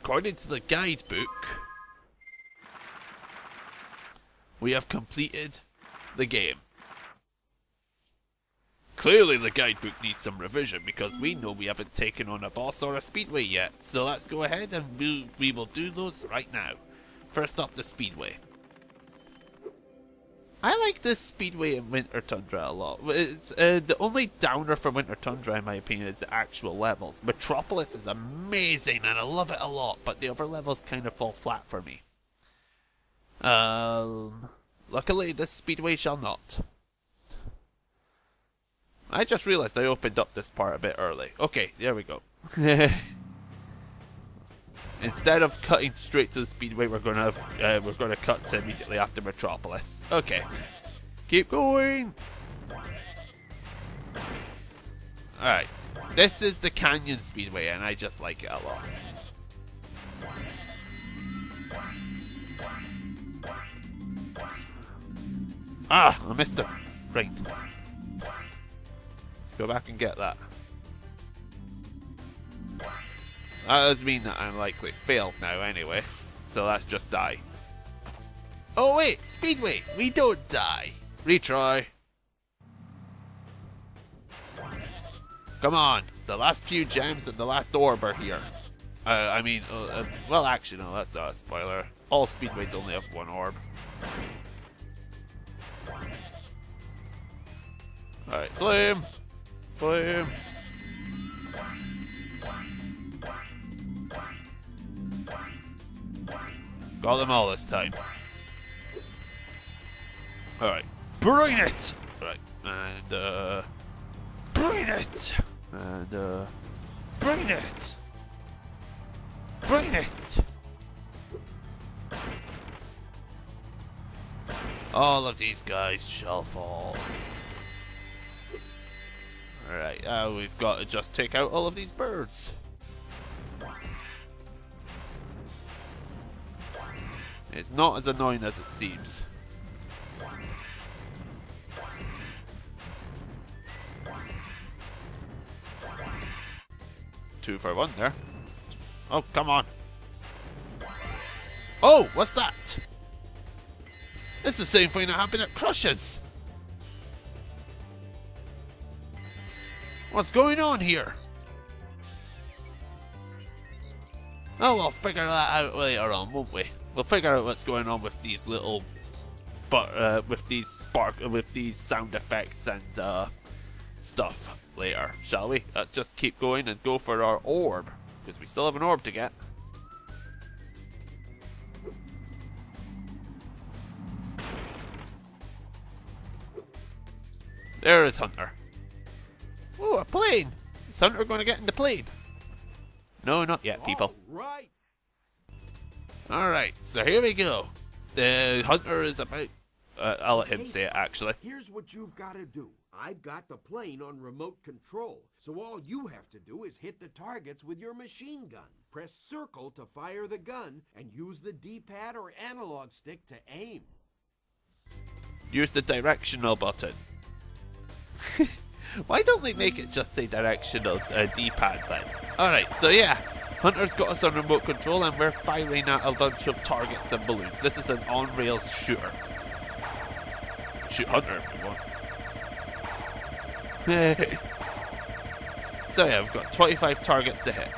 according to the guidebook, we have completed the game. Clearly the guidebook needs some revision because we know we haven't taken on a boss or a speedway yet. So let's go ahead and we will do those right now. First up, the speedway. I like this speedway in Winter Tundra a lot. It's, the only downer for Winter Tundra, in my opinion, is the actual levels. Metropolis is amazing and I love it a lot, but the other levels kind of fall flat for me. Luckily, this speedway shall not. I just realized I opened up this part a bit early. Okay, there we go. Instead of cutting straight to the speedway, we're gonna cut to immediately after Metropolis. Okay, keep going. All right, this is the Canyon Speedway, and I just like it a lot. Ah, I missed it. Right. Go back and get that. That does mean that I'm likely failed now anyway. So let's just die. Oh wait, Speedway! We don't die! Retry. Come on! The last few gems and the last orb are here. Well actually no, that's not a spoiler. All Speedways only have one orb. Alright, flame! Flame! Got them all this time. Alright, bring it! Right, and bring it! And bring it! Bring it! All of these guys shall fall. Alright, now we've got to just take out all of these birds. It's not as annoying as it seems. Two for one there. Oh, come on. Oh, what's that? It's the same thing that happened at Crush's. What's going on here? Oh, we'll figure that out later on, won't we? We'll figure out what's going on with these little, with these sound effects and stuff later, shall we? Let's just keep going and go for our orb, because we still have an orb to get. There is Hunter. Oh, a plane! Is Hunter going to get in the plane? No, not yet, people. Right. Alright, so here we go. The Hunter is about... I'll let him say it, actually. Here's what you've got to do. I've got the plane on remote control, so all you have to do is hit the targets with your machine gun. Press circle to fire the gun, and use the D-pad or analog stick to aim. Use the directional button. Why don't they make it just say directional D-pad then? Alright, so yeah. Hunter's got us on remote control and we're firing at a bunch of targets and balloons. This is an on-rails shooter. Shoot Hunter if we want. So yeah, we've got 25 targets to hit.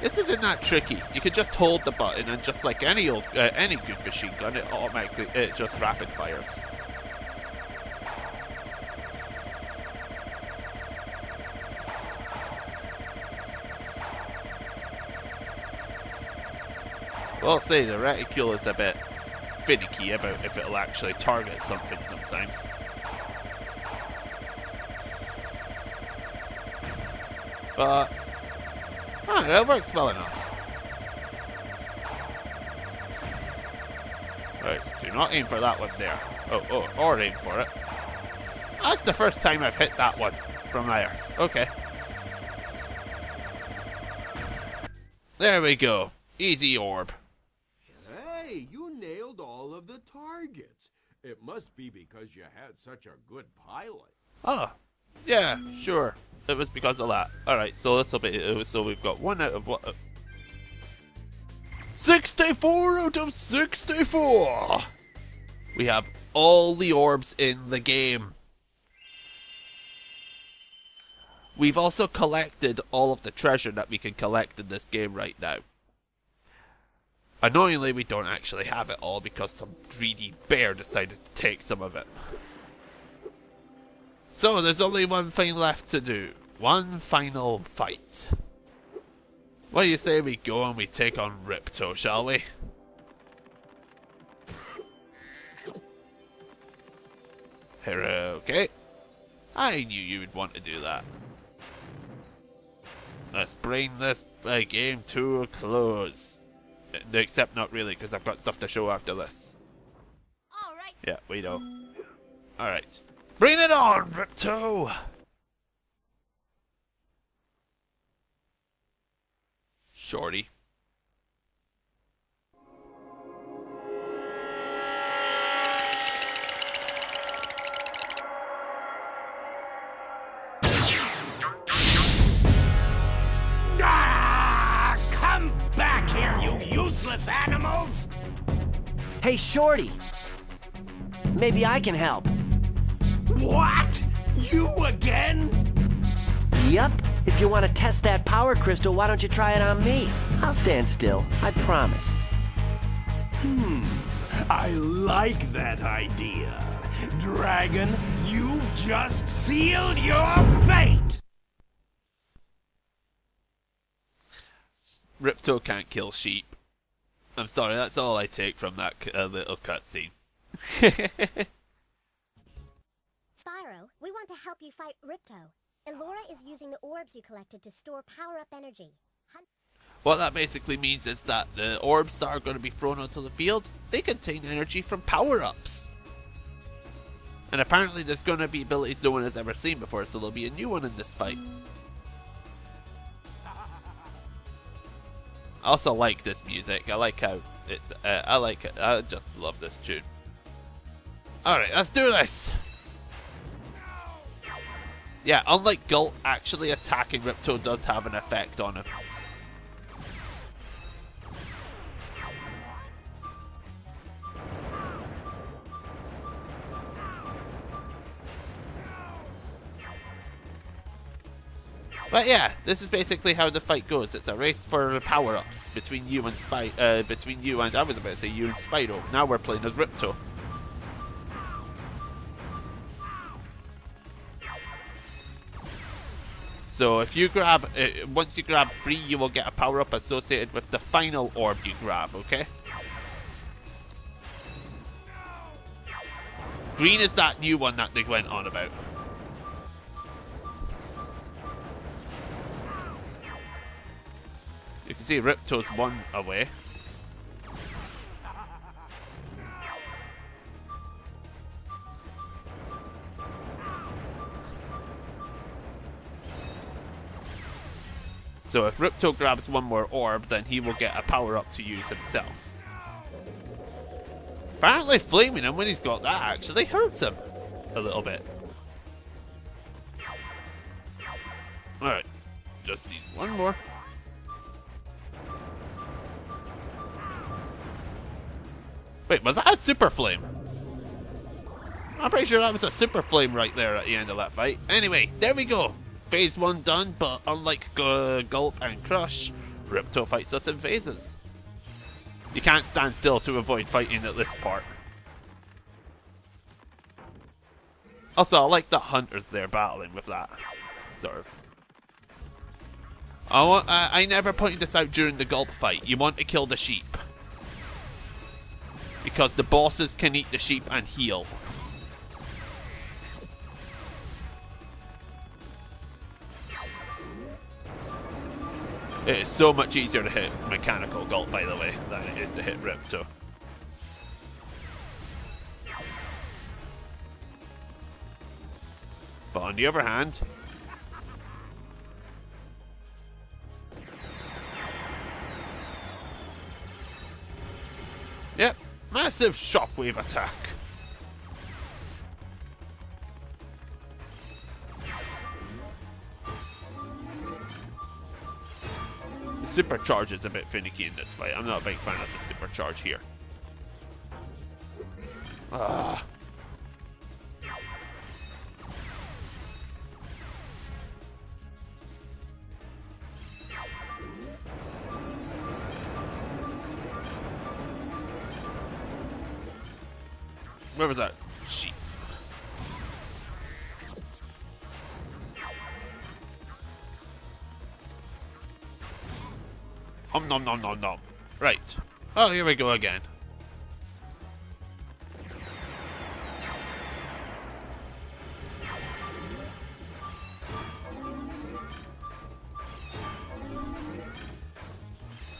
This isn't that tricky. You can just hold the button and just like any good machine gun, it just rapid fires. Well, I'll say the reticule is a bit finicky about if it'll actually target something sometimes. But that works well enough. Right, do not aim for that one there. Or aim for it. That's the first time I've hit that one from there. Okay. There we go. Easy orb. Hey, you nailed all of the targets. It must be because you had such a good pilot. Oh, yeah, sure. It was because of that. Alright, so this will be... So we've got one out of what... 64 out of 64! We have all the orbs in the game. We've also collected all of the treasure that we can collect in this game right now. Annoyingly, we don't actually have it all because some greedy bear decided to take some of it. So there's only one thing left to do. One final fight. What do you say we go and we take on Ripto, shall we? Okay. I knew you would want to do that. Let's bring this game to a close. Except not really, because I've got stuff to show after this. All right. Yeah, we know. Alright. Bring it on, Ripto! Shorty. Come back here, you useless animals! Hey, Shorty. Maybe I can help. What? You again? Yup. If you want to test that power crystal, why don't you try it on me? I'll stand still, I promise. I like that idea. Dragon, you've just sealed your fate! Ripto can't kill sheep. I'm sorry, that's all I take from that little cutscene. Spyro, we want to help you fight Ripto. Elora is using the orbs you collected to store power-up energy. What that basically means is that the orbs that are going to be thrown onto the field, they contain energy from power-ups. And apparently there's going to be abilities no one has ever seen before, so there'll be a new one in this fight. I also like this music. I like how it's... I like it. I just love this tune. Alright, let's do this! Yeah, unlike Gulp, actually attacking Ripto does have an effect on him. But yeah, this is basically how the fight goes. It's a race for power-ups between you and I was about to say you and Spyro. Now we're playing as Ripto. So if you grab, once you grab 3, you will get a power-up associated with the final orb you grab, okay? Green is that new one that they went on about. You can see Ripto's 1 away. So if Ripto grabs 1 more orb, then he will get a power-up to use himself. Apparently flaming him when he's got that actually hurts him a little bit. Alright, just need 1 more. Wait, was that a super flame? I'm pretty sure that was a super flame right there at the end of that fight. Anyway, there we go. Phase 1 done, but unlike Gulp and Crush, Ripto fights us in phases. You can't stand still to avoid fighting at this part. Also, I like the hunters there battling with that, sort of. I never pointed this out during the Gulp fight. You want to kill the sheep. Because the bosses can eat the sheep and heal. It is so much easier to hit Mechanical Gulp, by the way, than it is to hit Ripto. But on the other hand... Yep, massive shockwave attack. The supercharge is a bit finicky in this fight. I'm not a big fan of the supercharge here. Ah. Where was that sheep? Nom nom nom nom. Right. Oh, here we go again.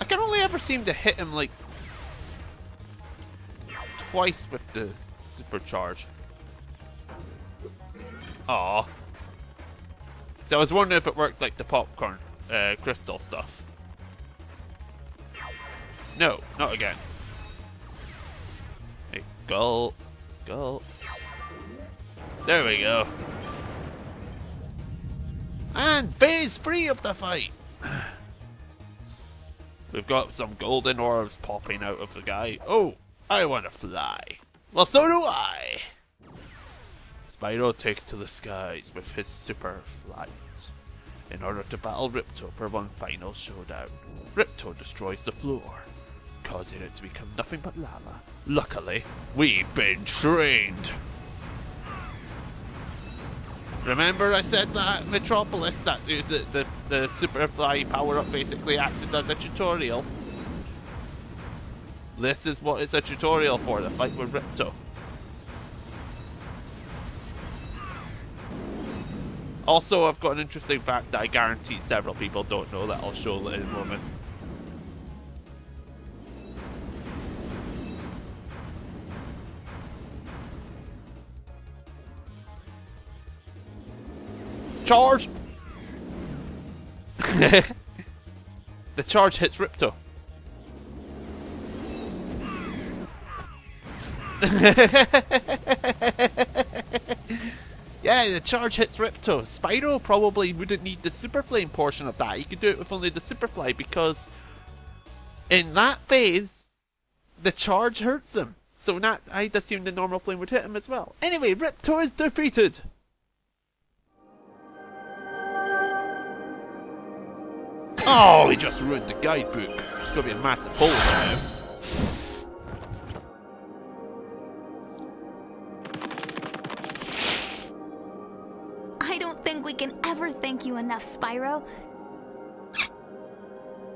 I can only ever seem to hit him like twice with the supercharge. Aw. So I was wondering if it worked like the popcorn crystal stuff. No, not again. Hey, gulp, gulp. There we go. And phase 3 of the fight. We've got some golden orbs popping out of the guy. Oh, I want to fly. Well, so do I. Spyro takes to the skies with his super flight in order to battle Ripto for one final showdown. Ripto destroys the floor, causing it to become nothing but lava. Luckily, we've been trained. Remember I said that Metropolis, that the super fly power-up basically acted as a tutorial? This is what it's a tutorial for, the fight with Ripto. Also, I've got an interesting fact that I guarantee several people don't know that I'll show in a moment. Charge! The charge hits Ripto. Yeah, the charge hits Ripto. Spyro probably wouldn't need the Super Flame portion of that. He could do it with only the Super Fly because in that phase, the charge hurts him. So I'd assume the normal flame would hit him as well. Anyway, Ripto is defeated. Oh, he just ruined the guidebook. There's gonna be a massive hole there now. I don't think we can ever thank you enough, Spyro.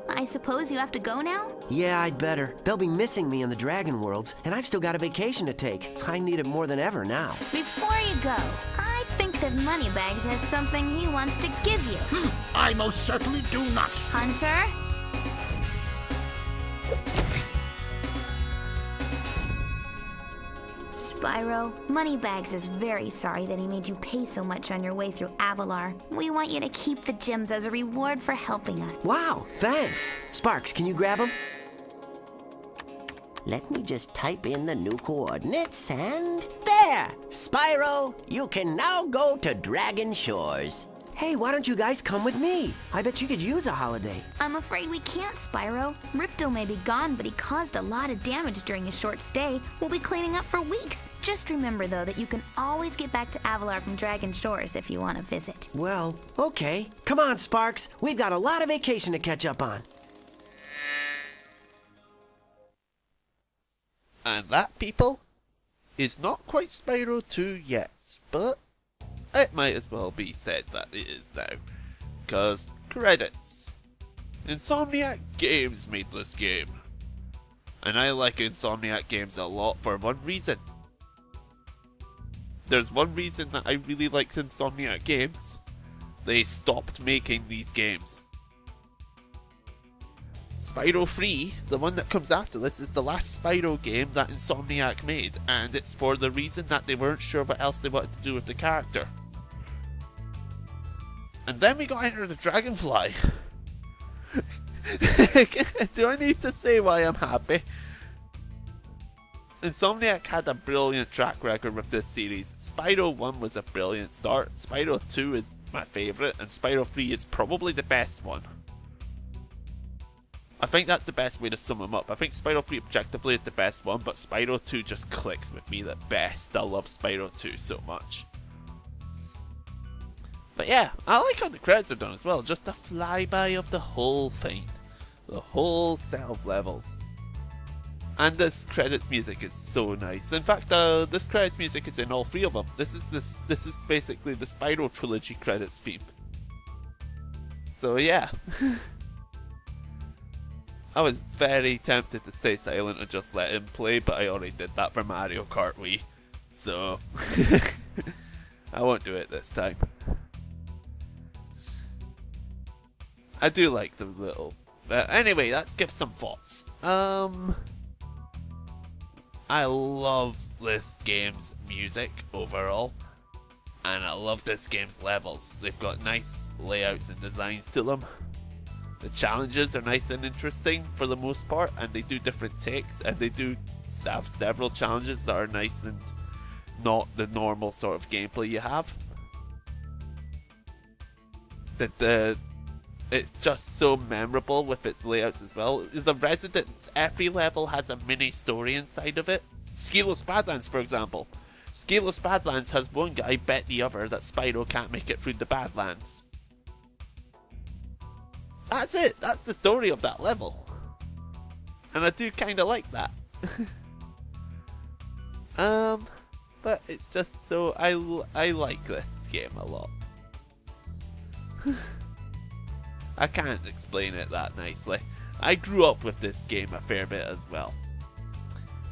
I suppose you have to go now? Yeah, I'd better. They'll be missing me in the Dragon Worlds, and I've still got a vacation to take. I need it more than ever now. Before you go, I think that Moneybags has something he wants to give you. I most certainly do not. Hunter? Spyro, Moneybags is very sorry that he made you pay so much on your way through Avalar. We want you to keep the gems as a reward for helping us. Wow, thanks. Sparks, can you grab them? Let me just type in the new coordinates and... There! Spyro, you can now go to Dragon Shores. Hey, why don't you guys come with me? I bet you could use a holiday. I'm afraid we can't, Spyro. Ripto may be gone, but he caused a lot of damage during his short stay. We'll be cleaning up for weeks. Just remember, though, that you can always get back to Avalar from Dragon Shores if you want to visit. Well, okay. Come on, Sparks. We've got a lot of vacation to catch up on. And that, people, is not quite Spyro 2 yet, but it might as well be said that it is now. Because, credits. Insomniac Games made this game. And I like Insomniac Games a lot for one reason. There's one reason that I really like Insomniac Games. They stopped making these games. Spyro 3, the one that comes after this, is the last Spyro game that Insomniac made, and it's for the reason that they weren't sure what else they wanted to do with the character. And then we got Enter the Dragonfly. Do I need to say why I'm happy? Insomniac had a brilliant track record with this series. Spyro 1 was a brilliant start, Spyro 2 is my favourite, and Spyro 3 is probably the best one. I think that's the best way to sum them up. I think Spyro 3 objectively is the best one, but Spyro 2 just clicks with me the best. I love Spyro 2 so much. But yeah, I like how the credits are done as well. Just a flyby of the whole thing. The whole set of levels. And this credits music is so nice. In fact, this credits music is in all 3 of them. This is basically the Spyro trilogy credits theme. So yeah. I was very tempted to stay silent and just let him play, but I already did that for Mario Kart Wii. So I won't do it this time. I do like the little... anyway, let's give some thoughts. I love this game's music overall, and I love this game's levels. They've got nice layouts and designs to them. The challenges are nice and interesting for the most part, and they do different takes, and they do have several challenges that are nice and not the normal sort of gameplay you have. It's just so memorable with its layouts as well. The Residence, every level has a mini story inside of it. Skilos Badlands, for example. Skilos Badlands has one guy bet the other that Spyro can't make it through the Badlands. That's it. That's the story of that level. And I do kind of like that. But it's just so... I like this game a lot. I can't explain it that nicely. I grew up with this game a fair bit as well.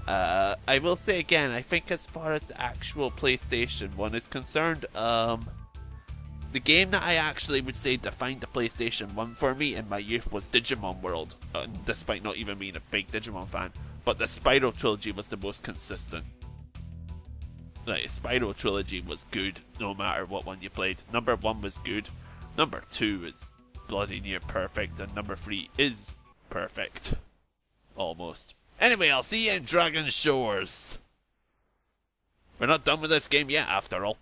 I will say again, I think as far as the actual PlayStation 1 is concerned, the game that I actually would say defined the PlayStation 1 for me in my youth was Digimon World, despite not even being a big Digimon fan. But the Spyro trilogy was the most consistent. Like, Spyro trilogy was good no matter what one you played. Number 1 was good, number 2 is bloody near perfect, and number 3 is perfect. Almost. Anyway, I'll see you in Dragon Shores. We're not done with this game yet, after all.